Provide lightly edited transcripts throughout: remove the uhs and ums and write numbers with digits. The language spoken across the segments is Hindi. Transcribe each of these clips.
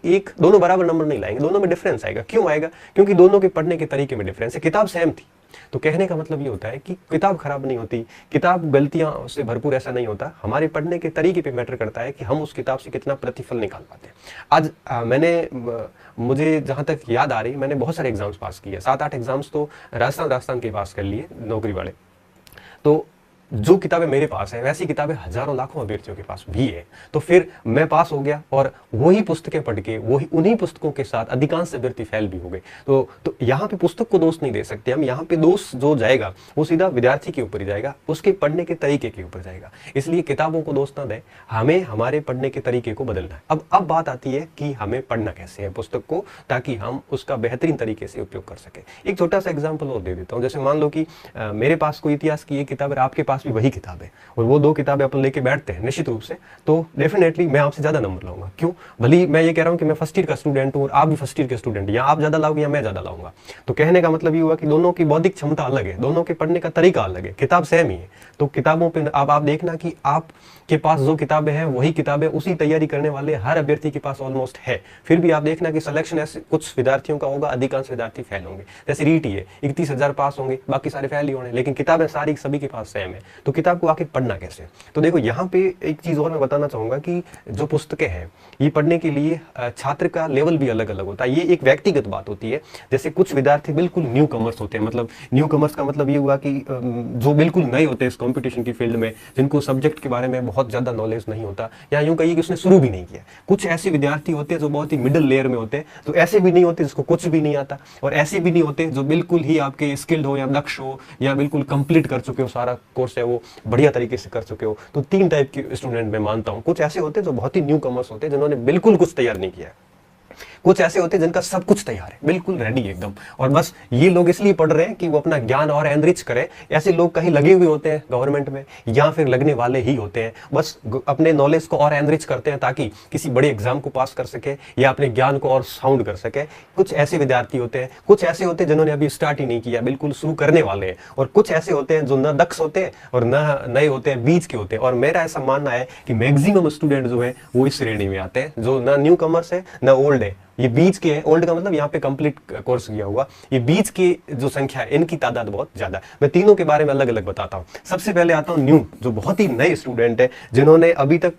एक दोनों बराबर नंबर नहीं लाएंगे, दोनों में डिफरेंस आएगा। क्यों आएगा? क्योंकि दोनों के पढ़ने के तरीके में डिफरेंस है। किताब सेम थी, तो कहने का मतलब ये होता है कि किताब खराब नहीं होती, किताब गलतियां से भरपूर ऐसा नहीं होता, हमारे पढ़ने के तरीके पे मैटर करता है कि हम उस किताब से कितना प्रतिफल निकाल पाते हैं। आज मुझे जहां तक याद आ रही, मैंने बहुत सारे एग्जाम्स पास किए, 7-8 एग्जाम्स तो राजस्थान के पास कर लिए नौकरी वाले। तो जो किताबें मेरे पास है वैसी किताबें हजारों लाखों अभ्यर्थियों के पास भी है। तो फिर मैं पास हो गया और वही पुस्तकें पढ़ के वही उन्हीं पुस्तकों के साथ अधिकांश अभ्यर्थी फेल भी हो गए। तो यहाँ पे पुस्तक को दोष नहीं दे सकते हम, यहाँ पे दोष जो जाएगा वो सीधा विद्यार्थी के ऊपर ही जाएगा, उसके पढ़ने के तरीके के ऊपर जाएगा। इसलिए किताबों को दोष ना दें, हमें हमारे पढ़ने के तरीके को बदलना है। अब बात आती है कि हमें पढ़ना कैसे है पुस्तक को, ताकि हम उसका बेहतरीन तरीके से उपयोग कर सके। एक छोटा सा एग्जाम्पल और दे देता हूँ। जैसे मान लो कि मेरे पास कोई इतिहास की एक किताब है, आपके पास भी वही किताब है, और वो 2 किताबें अपन लेके बैठते हैं निश्चित रूप से, तो डेफिनेटली मैं आपसे ज्यादा नंबर लाऊंगा। क्यों? भले मैं ये कह रहा हूं कि मैं फर्स्ट ईयर का स्टूडेंट हूं और आप भी फर्स्ट ईयर के स्टूडेंट, या आप ज्यादा लाओगे या मैं ज्यादा लाऊंगा। तो कहने का मतलब ये हुआ कि दोनों की बौद्धिक क्षमता अलग है, दोनों के पढ़ने का तरीका अलग है, किताब सेम ही है। तो किताबों पे अब आप देखना कि आपके पास जो किताबें हैं वही किताबें उसी तैयारी करने वाले हर अभ्यर्थी के पास ऑलमोस्ट है। फिर भी आप देखना कि सिलेक्शन ऐसे कुछ विद्यार्थियों का होगा, अधिकांश विद्यार्थी फेल होंगे। जैसे रीट ही है, 31,000 पास होंगे, बाकी सारे फेल ही होंगे, लेकिन किताबें सारी सभी के पास सेम है। तो किताब को आके पढ़ना कैसे? तो देखो यहाँ पे एक चीज और मैं बताना चाहूंगा कि जो पुस्तकें हैं ये पढ़ने के लिए छात्र का लेवल भी अलग अलग होता है। ये एक व्यक्तिगत बात होती है। जैसे कुछ विद्यार्थी बिल्कुल न्यू कमर्स होते हैं, मतलब न्यू कमर्स का मतलब ये हुआ कि जो बिल्कुल नए होते हैं इस कंपटीशन की फील्ड में, जिनको सब्जेक्ट के बारे में बहुत ज्यादा नॉलेज नहीं होता, या यूं कहिए कि उसने शुरू भी नहीं किया। कुछ ऐसे विद्यार्थी होते हैं जो बहुत ही मिडिल लेयर में होते हैं, तो ऐसे भी नहीं होते जिसको कुछ भी नहीं आता, और ऐसे भी नहीं होते जो बिल्कुल ही आपके स्किल्ड हो या दक्ष हो या बिल्कुल कंप्लीट कर चुके हो, सारा कोर्स है वो बढ़िया तरीके से कर चुके हो। तो 3 टाइप के स्टूडेंट मैं मानता हूं। कुछ ऐसे होते हैं जो बहुत ही न्यू कमर्स होते हैं, जिन्होंने बिल्कुल कुछ तैयार नहीं किया है। कुछ ऐसे होते हैं जिनका सब कुछ तैयार है, बिल्कुल रेडी एकदम, और बस ये लोग इसलिए पढ़ रहे हैं कि वो अपना ज्ञान और एनरिच करें। ऐसे लोग कहीं लगे हुए होते हैं गवर्नमेंट में, या फिर लगने वाले ही होते हैं, बस अपने नॉलेज को और एनरिच करते हैं ताकि किसी बड़े एग्जाम को पास कर सके या अपने ज्ञान को और साउंड कर सके। कुछ ऐसे विद्यार्थी होते हैं, कुछ ऐसे होते हैं जिन्होंने अभी स्टार्ट ही नहीं किया, बिल्कुल शुरू करने वाले हैं, और कुछ ऐसे होते हैं जो न दक्ष होते हैं और न नए होते हैं, बीच के होते हैं। और मेरा ऐसा मानना है कि मैक्सिमम स्टूडेंट जो है वो इस श्रेणी में आते हैं, जो न न्यू कमर्स है न ओल्ड है, ये बीच के हैं। ओल्ड का मतलब यहाँ पे कंप्लीट कोर्स किया हुआ, ये बीच की जो संख्या है इनकी तादाद बहुत ज्यादा है। मैं तीनों के बारे में अलग अलग बताता हूँ। सबसे पहले आता हूँ न्यू, जो बहुत ही नए स्टूडेंट है, जिन्होंने अभी तक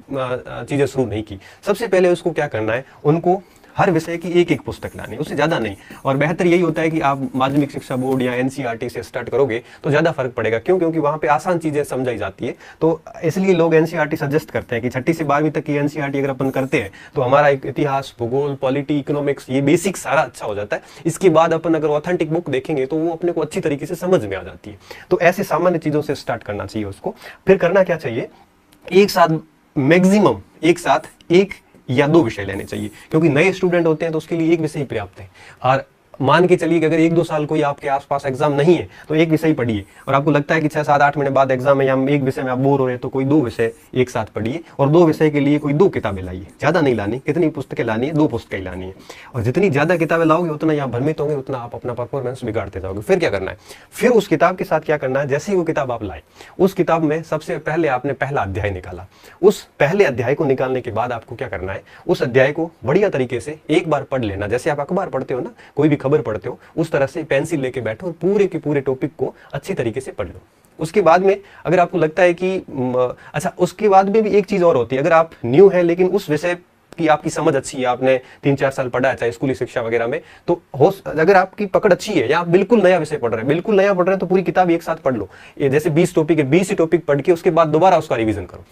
चीजें शुरू नहीं की। सबसे पहले उसको क्या करना है, उनको हर विषय की एक एक पुस्तक लानी, उससे ज्यादा नहीं। और बेहतर यही होता है कि आप माध्यमिक शिक्षा बोर्ड या एनसीईआरटी से स्टार्ट करोगे तो ज्यादा फर्क पड़ेगा। क्यों? क्योंकि वहां पे आसान चीजें समझाई जाती है। तो इसलिए लोग एनसीईआरटी सजेस्ट करते हैं कि 6ठी से 12वीं तक की एनसीईआरटी अगर अपन करते हैं तो हमारा इतिहास, भूगोल, पॉलिटी, इकोनॉमिक्स, ये बेसिक सारा अच्छा हो जाता है। इसके बाद अपन अगर ऑथेंटिक बुक देखेंगे तो वो अपने को अच्छी तरीके से समझ में आ जाती है। तो ऐसे सामान्य चीजों से स्टार्ट करना चाहिए उसको। फिर करना क्या चाहिए, एक साथ मैक्सिमम एक साथ 1 या 2 विषय लेने चाहिए, क्योंकि नए स्टूडेंट होते हैं तो उसके लिए एक विषय पर्याप्त है। और मान के चलिए कि अगर 1-2 साल कोई आपके आसपास एग्जाम नहीं है तो एक विषय पढ़िए, और आपको लगता है कि 6-7-8 महीने बाद एग्जाम है या एक विषय में आप बोर हो रहे हैं तो कोई 2 विषय एक साथ पढ़िए, और 2 विषय के लिए कोई 2 किताबें लाइए। ज्यादा नहीं लानी, कितनी पुस्तकें लानी है, 2 पुस्तकें लानी है। और जितनी ज्यादा किताबें लाओगे उतना आप भ्रमित होंगे, उतना आप अपना परफॉर्मेंस बिगाड़ते जाओगे। फिर क्या करना है, फिर उस किताब के साथ क्या करना है, जैसे ही वो किताब आप लाए, उस किताब में सबसे पहले आपने पहला अध्याय निकाला। उस पहले अध्याय को निकालने के बाद आपको क्या करना है, उस अध्याय को बढ़िया तरीके से एक बार पढ़ लेना। जैसे आप अखबार पढ़ते हो ना, कोई भी खबर पढ़ते हो, उस तरह से पेंसिल लेके बैठो और पूरे के पूरे टॉपिक को अच्छी तरीके से पढ़ लो। उसके बाद में अगर आपको लगता है कि अच्छा, उसके बाद में भी एक चीज और होती है। अगर आप न्यू है लेकिन उस विषय की आपकी समझ अच्छी है, आपने 3-4 साल पढ़ा है चाहे स्कूली शिक्षा वगैरह में, तो अगर आपकी पकड़ अच्छी है या आप बिल्कुल नया विषय पढ़ रहे हैं, तो पूरी किताब एक साथ पढ़ लो। ये जैसे 20 टॉपिक है, 20 टॉपिक पढ़ के उसके बाद दोबारा उसका रिवीजन करो।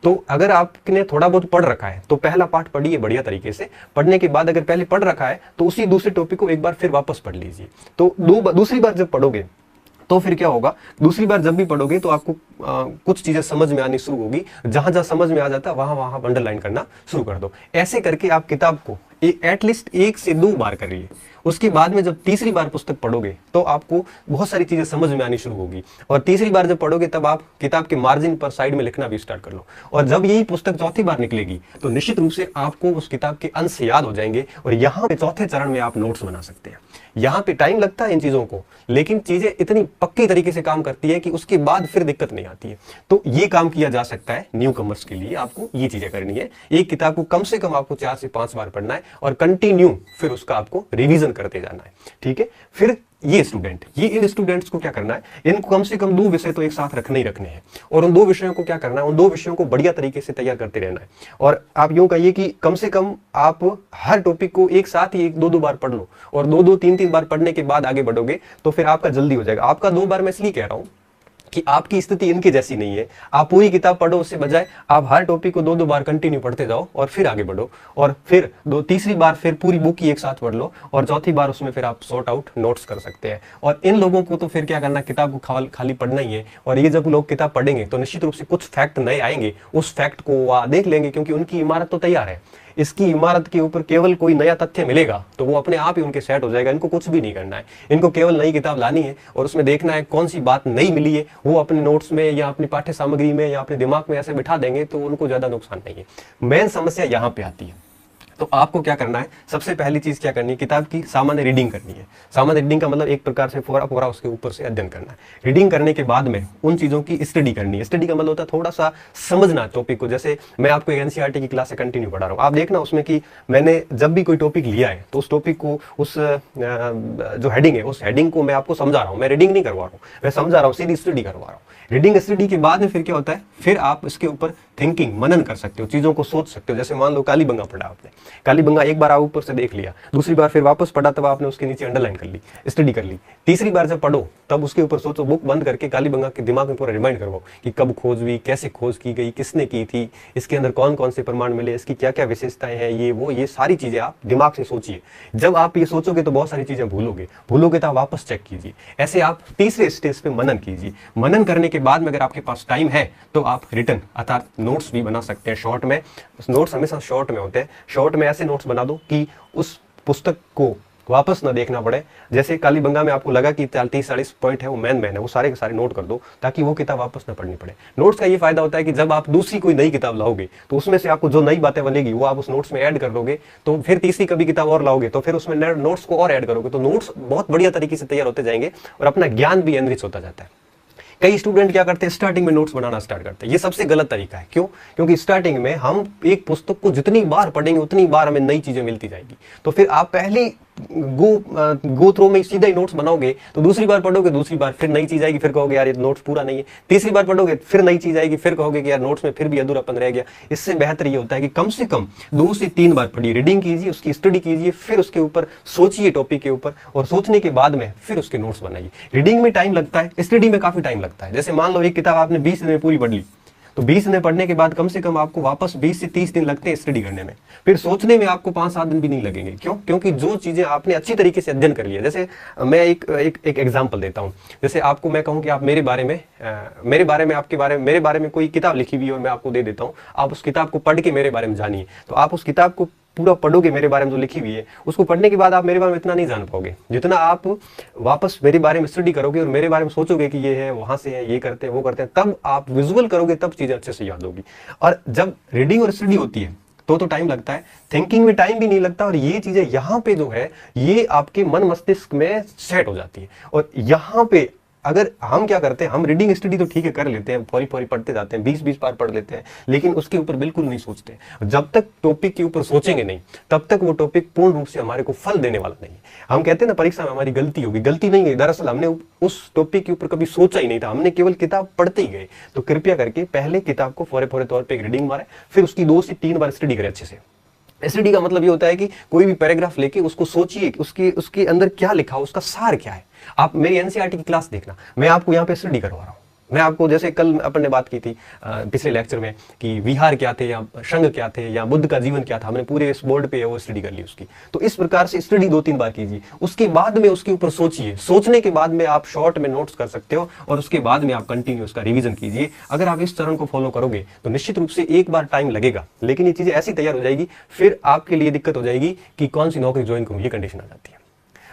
तो अगर आपने थोड़ा बहुत पढ़ रखा है तो पहला पार्ट पढ़िए बढ़िया तरीके से। पढ़ने के बाद अगर पहले पढ़ रखा है तो उसी दूसरे टॉपिक को एक बार फिर वापस पढ़ लीजिए। तो दूसरी बार जब पढ़ोगे तो फिर क्या होगा, दूसरी बार जब भी पढ़ोगे तो आपको कुछ चीजें समझ में आनी शुरू होगी। जहां जहां समझ में आ जाता है वहां वहां अंडरलाइन करना शुरू कर दो। ऐसे करके आप किताब को एटलीस्ट 1 से 2 बार करिए। उसके बाद में जब तीसरी बार पुस्तक पढ़ोगे तो आपको बहुत सारी चीजें समझ में आनी शुरू होगी, और तीसरी बार जब पढ़ोगे तब आप किताब के मार्जिन पर साइड में लिखना भी स्टार्ट कर लो, और जब यही पुस्तक चौथी बार निकलेगी तो निश्चित रूप से आपको उस किताब के अंश याद हो जाएंगे, और यहाँ पे चौथे चरण में आप नोट्स बना सकते हैं। यहाँ पे टाइम लगता है इन चीजों को, लेकिन चीजें इतनी पक्की तरीके से काम करती है कि उसके बाद फिर दिक्कत नहीं आती है। तो ये काम किया जा सकता है न्यू कमर्स के लिए। आपको ये चीजें करनी है, एक किताब को कम से कम आपको 4 से 5 बार पढ़ना है और कंटिन्यू फिर उसका आपको रिवीजन करते जाना है, ठीक है। फिर ये इन स्टूडेंट्स को क्या करना है, इनको कम से कम 2 विषय तो एक साथ रखने ही रखने हैं, और उन 2 विषयों को क्या करना है, उन 2 विषयों को बढ़िया तरीके से तैयार करते रहना है। और आप यूं कहिए कि कम से कम आप हर टॉपिक को एक साथ ही 1-2 बार पढ़ लो, और 2-2 3-3 बार पढ़ने के बाद आगे बढ़ोगे तो फिर आपका जल्दी हो जाएगा। आपका 2 बार मैं इसलिए कह रहा हूं कि आपकी स्थिति इनके जैसी नहीं है। आप पूरी किताब पढ़ो, उससे बजाय आप हर टॉपिक को 2-2 बार कंटिन्यू पढ़ते जाओ और फिर आगे बढ़ो, और फिर तीसरी बार फिर पूरी बुक ही एक साथ पढ़ लो, और चौथी बार उसमें फिर आप सॉर्ट आउट नोट्स कर सकते हैं। और इन लोगों को तो फिर क्या करना, किताब को खाली पढ़ना ही है, और ये जब लोग किताब पढ़ेंगे तो निश्चित रूप से कुछ फैक्ट नए आएंगे, उस फैक्ट को वो देख लेंगे, क्योंकि उनकी इमारत तो तैयार है। इसकी इमारत के ऊपर केवल कोई नया तथ्य मिलेगा तो वो अपने आप ही उनके सेट हो जाएगा। इनको कुछ भी नहीं करना है, इनको केवल नई किताब लानी है और उसमें देखना है कौन सी बात नई मिली है, वो अपने नोट्स में या अपनी पाठ्य सामग्री में या अपने दिमाग में ऐसे बिठा देंगे तो उनको ज्यादा नुकसान नहीं है। मेन समस्या यहाँ पे आती है। तो आपको क्या करना है, सबसे पहली चीज क्या करनी है, किताब की सामान्य रीडिंग करनी है। सामान्य रीडिंग का मतलब एक प्रकार से पूरा उसके ऊपर से अध्ययन करना है। रीडिंग करने के बाद में उन चीजों की स्टडी करनी है। स्टडी का मतलब होता है थोड़ा सा समझना टॉपिक को। जैसे मैं आपको एनसीईआरटी की क्लास से कंटिन्यू पढ़ा रहा हूँ, आप देखना उसमें कि मैंने जब भी कोई टॉपिक लिया है तो उस टॉपिक को, उस जो हेडिंग है उस हेडिंग को मैं आपको समझा रहा हूँ। मैं रीडिंग नहीं करवा रहा हूँ, मैं समझा रहा हूँ, सीधी स्टडी करवा रहा हूँ। रीडिंग स्टडी के बाद में फिर क्या होता है, फिर आप इसके ऊपर थिंकिंग मनन कर सकते हो, चीजों को सोच सकते हो। जैसे मान लो कालीबंगा पढ़ा आपने, कालीबंगा एक बार आप ऊपर से देख लिया, दूसरी बार फिर वापस पढ़ा तब आपने उसके नीचे अंडरलाइन कर ली, स्टडी कर ली। तीसरी बार जब पढ़ो तब उसके ऊपर सोचो, बुक बंद करके कालीबंगा के दिमाग में पूरा रिमाइंड करवाओ कि कब खोज हुई, कैसे खोज की गई, किसने की थी, इसके अंदर कौन कौन से प्रमाण मिले, इसकी क्या क्या विशेषताएं हैं, ये सारी चीजें आप दिमाग से सोचिए। जब आप ये सोचोगे तो बहुत सारी चीजें भूलोगे तो आप वापस चेक कीजिए। ऐसे आप तीसरे स्टेज पे मनन कीजिए। मनन करने के बाद में अगर आपके पास टाइम है तो आप रिटन अर्थात नोट्स भी बना सकते हैं। शॉर्ट में नोट्स हमेशा शॉर्ट में होते हैं। शॉर्ट में ऐसे नोट्स बना दो कि उस पुस्तक को वापस ना देखना पड़े। जैसे कालीबंगा में आपको लगा कि 30-40 पॉइंट है वो मेन है, वो सारे के सारे नोट कर दो ताकि वो किताब वापस ना पढ़नी पड़े। नोट्स का ये फायदा होता है कि जब आप दूसरी कोई नई किताब लाओगे तो उसमें से आपको जो नई बातें बनेगी वो आप उस नोट्स में ऐड कर दोगे, तो फिर तीसरी कभी किताब और लाओगे तो फिर उसमें नोट्स को और ऐड करोगे, तो नोट्स बहुत बढ़िया तरीके से तैयार होते जाएंगे और अपना ज्ञान भी एनरिच होता जाता है। कई स्टूडेंट क्या करते हैं, स्टार्टिंग में नोट्स बनाना स्टार्ट करते हैं। ये सबसे गलत तरीका है। क्यों? क्योंकि स्टार्टिंग में हम एक पुस्तक को जितनी बार पढ़ेंगे उतनी बार हमें नई चीजें मिलती जाएगी। तो फिर आप पहले गो थ्रू में सीधा ही नोट्स बनाओगे तो दूसरी बार पढ़ोगे, दूसरी बार फिर नई चीज आएगी, फिर कहोगे यार ये नोट्स पूरा नहीं है। तीसरी बार पढ़ोगे फिर नई चीज आएगी, फिर कहोगे कि यार नोट्स में फिर भी अधूरापन रह गया। इससे बेहतर ये होता है कि कम से कम 2 से 3 बार पढ़िए, रीडिंग कीजिए, उसकी स्टडी कीजिए, फिर उसके ऊपर सोचिए टॉपिक के ऊपर, और सोचने के बाद में फिर उसके नोट्स बनाइए। रीडिंग में टाइम लगता है, स्टडी में काफी टाइम लगता है। जैसे मान लो एक किताब आपने 20 दिन में पूरी पढ़ ली, तो 20 दिन पढ़ने के बाद कम से कम आपको वापस 20 से 30 दिन लगते हैं स्टडी करने में। फिर सोचने में आपको 5-7 दिन भी नहीं लगेंगे। क्यों? क्योंकि जो चीजें आपने अच्छी तरीके से अध्ययन कर लिया। जैसे मैं एक एग्जांपल देता हूं। जैसे आपको मैं कहूं कि आप मेरे बारे में कोई किताब लिखी हुई है और मैं आपको दे देता हूं, आप उस किताब को पढ़ के मेरे बारे में जानिए। तो आप उस किताब को पूरा पढ़ोगे मेरे बारे में जो लिखी हुई है, उसको पढ़ने के बाद आप मेरे बारे में इतना नहीं जान पाओगे जितना आप वापस मेरे बारे में स्टडी करोगे और मेरे बारे में सोचोगे कि ये है, वहां से है, ये करते हैं, वो करते हैं, तब आप विजुअल करोगे, तब चीजें अच्छे से याद होगी। और जब रीडिंग और स्टडी होती है तो टाइम लगता है, थिंकिंग में टाइम भी नहीं लगता, और ये चीजें यहाँ पे जो है ये आपके मन मस्तिष्क में सेट हो जाती है। और यहाँ पे अगर हम क्या करते हैं, हम रीडिंग स्टडी तो ठीक है कर लेते हैं, फौरी पढ़ते जाते हैं, 20-20 बार पढ़ लेते हैं, लेकिन उसके ऊपर बिल्कुल नहीं सोचते। जब तक टॉपिक के ऊपर सोचेंगे नहीं तब तक वो टॉपिक पूर्ण रूप से हमारे को फल देने वाला नहीं है। हम कहते हैं ना परीक्षा में हमारी गलती होगी, गलती नहीं है, दरअसल हमने उस टॉपिक के ऊपर कभी सोचा ही नहीं था, हमने केवल किताब पढ़ते ही गए। तो कृपया करके पहले किताब को फौरे तौर पर रीडिंग मारे, फिर उसकी 2 से 3 बार स्टडी करें अच्छे से। स्टडी का मतलब ये होता है कि कोई भी पैराग्राफ लेके उसको सोचिए, उसके अंदर क्या लिखा हो, उसका सार क्या है। आप मेरी एनसीईआरटी की क्लास देखना, मैं आपको यहाँ पे स्टडी करवा रहा हूँ। मैं आपको, जैसे कल अपन ने बात की थी पिछले लेक्चर में कि विहार क्या थे या संघ क्या थे या बुद्ध का जीवन क्या था, हमने पूरे इस बोर्ड पे वो स्टडी कर ली उसकी। तो इस प्रकार से स्टडी 2-3 बार कीजिए, उसके बाद में उसके ऊपर सोचिए, सोचने के बाद में आप शॉर्ट में नोट्स कर सकते हो और उसके बाद में आप कंटिन्यू उसका रिवीजन कीजिए। अगर आप इस चरण को फॉलो करोगे तो निश्चित रूप से एक बार टाइम लगेगा, लेकिन ये चीजें ऐसी तैयार हो जाएगी, फिर आपके लिए दिक्कत हो जाएगी कि कौन सी नौकरी ज्वाइन करूं, ये कंडीशन आ जाती है।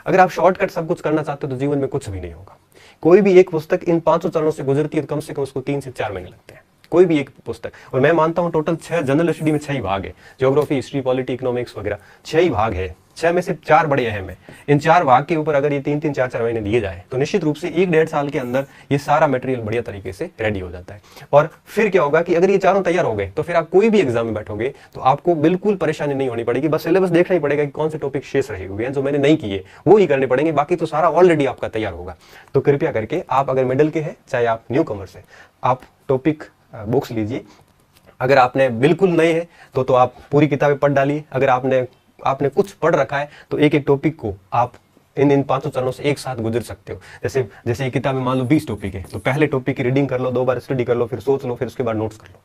अगर आप शॉर्टकट सब कुछ करना चाहते हो तो जीवन में कुछ भी नहीं होगा। कोई भी एक पुस्तक इन 500 चरणों से गुजरती है तो कम से कम उसको 3 से 4 महीने लगते हैं, कोई भी एक पुस्तक। और मैं मानता हूं टोटल 6 जनरल स्टडी में 6 ही भाग है, ज्योग्राफी, हिस्ट्री, पॉलिटी, इकोनॉमिक्स वगैरह 6 ही भाग है। 6 में से 4 बड़े अहम है। इन 4 भाग के ऊपर अगर ये 3-3, 4-4 महीने दिए जाए तो निश्चित रूप से 1-1.5 साल के अंदर ये सारा मटेरियल बढ़िया तरीके से रेडी हो जाता है। और फिर क्या होगा कि अगर ये चारों तैयार हो गए तो फिर आप कोई भी एग्जाम में बैठोगे तो आपको बिल्कुल परेशानी नहीं होनी पड़ेगी। बस सिलेबस देखना ही पड़ेगा कि कौन से टॉपिक शेष रहे हुए हैं जो मैंने नहीं किए, वो ही करने पड़ेंगे, बाकी तो सारा ऑलरेडी आपका तैयार होगा। तो कृपया करके आप अगर मिडिल के हैं चाहे आप न्यू कमर्स हैं, आप टॉपिक बुक्स लीजिए। अगर आपने बिल्कुल नए हैं तो आप पूरी किताबें पढ़ डालिए। अगर आपने कुछ पढ़ रखा है तो एक एक टॉपिक को आप इन 500 चरणों से एक साथ गुजर सकते हो। जैसे ये किताब में मान लो 20 टॉपिक है तो पहले टॉपिक की रीडिंग कर लो, 2 बार स्टडी कर लो, फिर सोच लो, फिर उसके बाद नोट्स कर लो।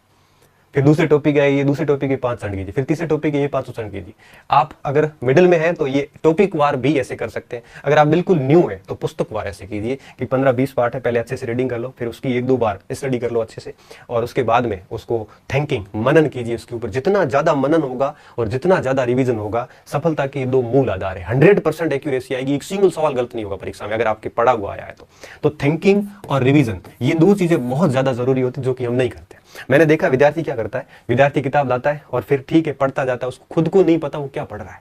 फिर दूसरे टॉपिक है, ये दूसरे टॉपिक के 5 चरण कीजिए, फिर तीसरे टॉपिक के ये 5 चरण कीजिए। आप अगर मिडिल में है तो ये टॉपिक वार भी ऐसे कर सकते हैं। अगर आप बिल्कुल न्यू है तो पुस्तक वार ऐसे कीजिए कि 15-20 पार्ट है, पहले अच्छे से रीडिंग कर लो, फिर उसकी 1-2 बार स्टडी कर लो अच्छे से, और उसके बाद में उसको थिंकिंग, मनन कीजिए उसके ऊपर। जितना ज्यादा मनन होगा और जितना ज्यादा रिविजन होगा, सफलता के 2 मूल आधार है। 100% एक्यूरेसी आएगी, एक सिंगल सवाल गलत नहीं होगा परीक्षा में अगर आपके पढ़ा हुआ आया है तो थिंकिंग और रिविजन, ये 2 चीजें बहुत ज्यादा जरूरी होती है जो कि हम नहीं करते। मैंने देखा विद्यार्थी क्या करता है, विद्यार्थी किताब लाता है और फिर ठीक है पढ़ता जाता है, उसको खुद को नहीं पता वो क्या पढ़ रहा है।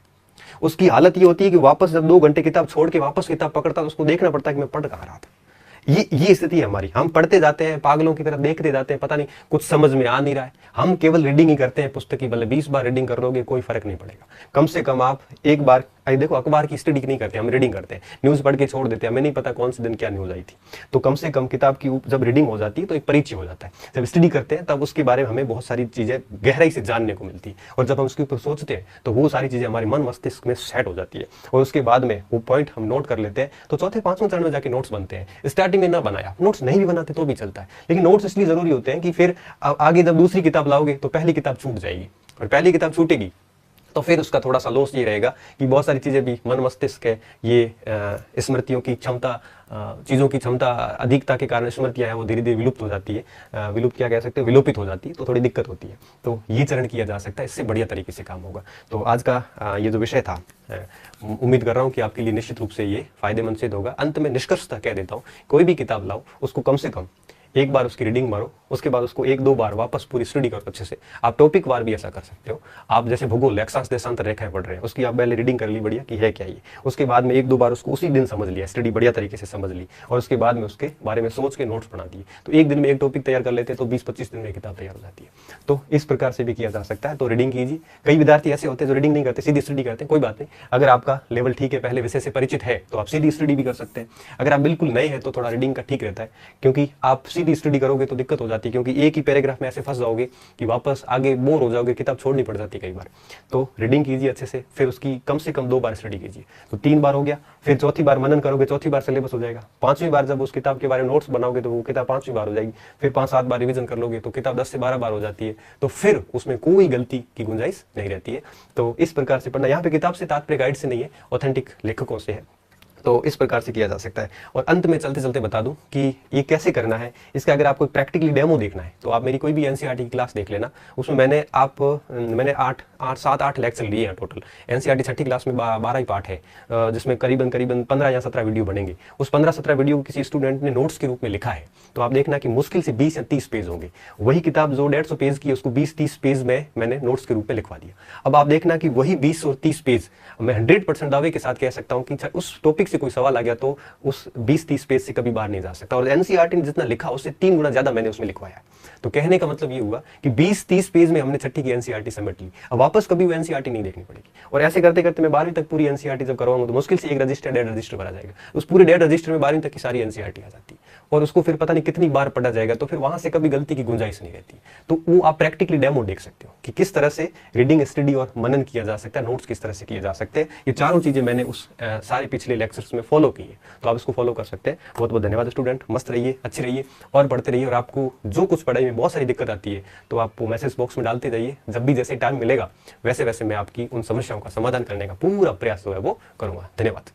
उसकी हालत ये होती है कि वापस जब 2 घंटे किताब छोड़ के वापस किताब पकड़ता है तो उसको देखना पड़ता है कि मैं पढ़ कहाँ रहा था। ये स्थिति है हमारी। हम पढ़ते जाते हैं, पागलों की तरह देखते जाते हैं, पता नहीं कुछ समझ में आ नहीं रहा है। हम केवल रीडिंग ही करते हैं पुस्तक की, भले 20 बार रीडिंग कर लोगे कोई फर्क नहीं पड़ेगा। कम से कम आप एक बार, देखो अखबार की स्टडी नहीं करते, हम रीडिंग करते हैं, न्यूज पढ़ के छोड़ देते हैं, हमें नहीं पता कौन से दिन क्या न्यूज आई थी। तो कम से कम किताब की जब रीडिंग हो जाती है तो एक परिचय हो जाता है। जब स्टडी करते हैं तब उसके बारे में हमें बहुत सारी चीजें गहराई से जानने को मिलती है, और जब हम उसके ऊपर सोचते हैं तो वो सारी चीजें हमारे मन मस्तिष्क में सेट हो जाती है, और उसके बाद में वो पॉइंट हम नोट कर लेते हैं। तो चौथे 5वें चरण में जाके नोट्स बनते हैं। स्टार्टिंग में ना बनाया, नोट्स नहीं भी बनाते तो भी चलता है, लेकिन नोट्स इसलिए जरूरी होते हैं कि फिर आगे जब दूसरी किताब लाओगे तो पहली किताब छूट जाएगी, और पहली किताब छूटेगी तो फिर उसका थोड़ा सा लॉस ये रहेगा कि बहुत सारी चीजें भी मन मस्तिष्क है, ये स्मृतियों की क्षमता, चीजों की क्षमता अधिकता के कारण स्मृतियां हैं वो धीरे धीरे विलुप्त हो जाती है। विलुप्त क्या कह सकते हैं, विलोपित हो जाती है, तो थोड़ी दिक्कत होती है। तो ये चरण किया जा सकता है, इससे बढ़िया तरीके से काम होगा। तो आज का ये जो विषय था, उम्मीद कर रहा हूँ कि आपके लिए निश्चित रूप से ये फायदेमंद सिद्ध होगा। अंत में निष्कर्षता कह देता हूँ, कोई भी किताब लाओ उसको कम से कम एक बार उसकी रीडिंग मारो, उसके बाद उसको 1-2 बार वापस पूरी स्टडी करो अच्छे से। आप टॉपिक वार भी ऐसा कर सकते हो। आप जैसे भूगोल, अक्षांश देशांतर रेखाएं पढ़ रहे हैं, उसकी आप पहले रीडिंग कर ली बढ़िया कि है क्या ये, उसके बाद में 1-2 बार उसको उसी दिन समझ लिया, स्टडी बढ़िया तरीके से समझ ली, और उसके बाद में उसके बारे में सोच के नोट्स बना दिए। तो एक दिन में एक टॉपिक तैयार कर लेते हैं तो 20-25 दिन में किताब तैयार हो जाती है। तो इस प्रकार से भी किया जा सकता है। तो रीडिंग कीजिए। कई विद्यार्थी ऐसे होते हैं जो रीडिंग नहीं करते, सीधी स्टडी करते हैं। कोई बात नहीं, अगर आपका लेवल ठीक है, पहले विषय से परिचित है, तो आप सीधी स्टडी भी कर सकते हैं। अगर आप बिल्कुल नए हैं तो थोड़ा रीडिंग का ठीक रहता है, क्योंकि आप सीधी स्टडी करोगे तो दिक्कत हो जाती है, क्योंकि एक ही पैराग्राफ में ऐसे फंस जाओगे कि वापस आगे बोर हो जाओगे, किताब छोड़नी पड़ जाती है कई बार। तो रीडिंग कीजिए अच्छे से, फिर उसकी कम से कम 2 बार स्टडी कीजिए। तो 3 बार हो गया, फिर चौथी बार मनन करोगे, चौथी बार सिलेबस हो जाएगा। 5वीं बार जब उस किताब के बारे में नोट्स बनाओगे तो वो किताब 5वीं बार हो जाएगी। फिर 5-7 बार रिवीजन कर लोगे तो किताब 10 से 12 बार हो जाती है। तो फिर उसमें कोई गलती की गुंजाइश नहीं रहती है। तो इस प्रकार से पढ़ना। यहाँ पे किताब से तात्पर्य गाइड से नहीं है, ऑथेंटिक लेखकों से है। तो इस प्रकार से किया जा सकता है। और अंत में चलते चलते बता दूं कि ये कैसे करना है। इसका अगर आपको प्रैक्टिकली डेमो देखना है तो आप मेरी कोई भी एनसीईआरटी की क्लास देख लेना। उसमें मैंने 7-8 लेक्चर लिए हैं टोटल। एनसीईआरटी 6ठी क्लास में 12 ही पार्ट है, जिसमें करीबन 15 या 17 वीडियो बनेंगे। उस 15-17 वीडियो को किसी स्टूडेंट ने नोट्स के रूप में लिखा है, तो आप देखना कि मुश्किल से 20 या 30 पेज होंगे। वही किताब जो 150 पेज की, उसको 20-30 पेज में मैंने नोट्स के रूप में लिखवा दिया। अब आप देखना कि वही 20 और 30 पेज मैं 100% दावे के साथ कह सकता हूँ कि उस टॉपिक से कोई सवाल आ गया तो उस 20-30 पेज से कभी बाहर नहीं जा सकता। और एनसीईआरटी ने जितना लिखा उससे 3 गुना ज्यादा मैंने उसमें लिखवाया। तो कहने का मतलब ये हुआ कि 20-30 पेज में हमने 6ठी की एनसीईआरटी समेट ली। अब वापस कभी वो एनसीईआरटी नहीं देखनी पड़ेगी। और ऐसे करते करते मैं 12वीं तक पूरी एनसीईआरटी जब करवाऊंगा तो मुश्किल से 1 रजिस्टर 1.5 रजिस्टर भरा जाएगा। उस पूरे 1.5 रजिस्टर में 12वीं तक की सारी एनसीईआरटी आ जाती है, और उसको फिर पता नहीं कितनी बार पढ़ा जाएगा। तो फिर वहां से कभी गलती की गुंजाइश नहीं रहती। तो वो आप प्रैक्टिकली डेमो देख सकते हो कि किस तरह से रीडिंग, स्टडी और मनन किया जा सकता है, नोट्स किस तरह से किए जा सकते हैं। ये चारों चीजें मैंने उस सारे पिछले लेक्चर्स में फॉलो की है, तो आप इसको फॉलो कर सकते हैं। बहुत बहुत धन्यवाद स्टूडेंट। मस्त रहिए, अच्छे रहिए और पढ़ते रहिए। और आपको जो कुछ पढ़ाई में बहुत सारी दिक्कत आती है तो आप मैसेज बॉक्स में डालते जाइए। जब भी जैसे टाइम मिलेगा वैसे वैसे मैं आपकी उन समस्याओं का समाधान करने का पूरा प्रयास जो है वो करूंगा। धन्यवाद।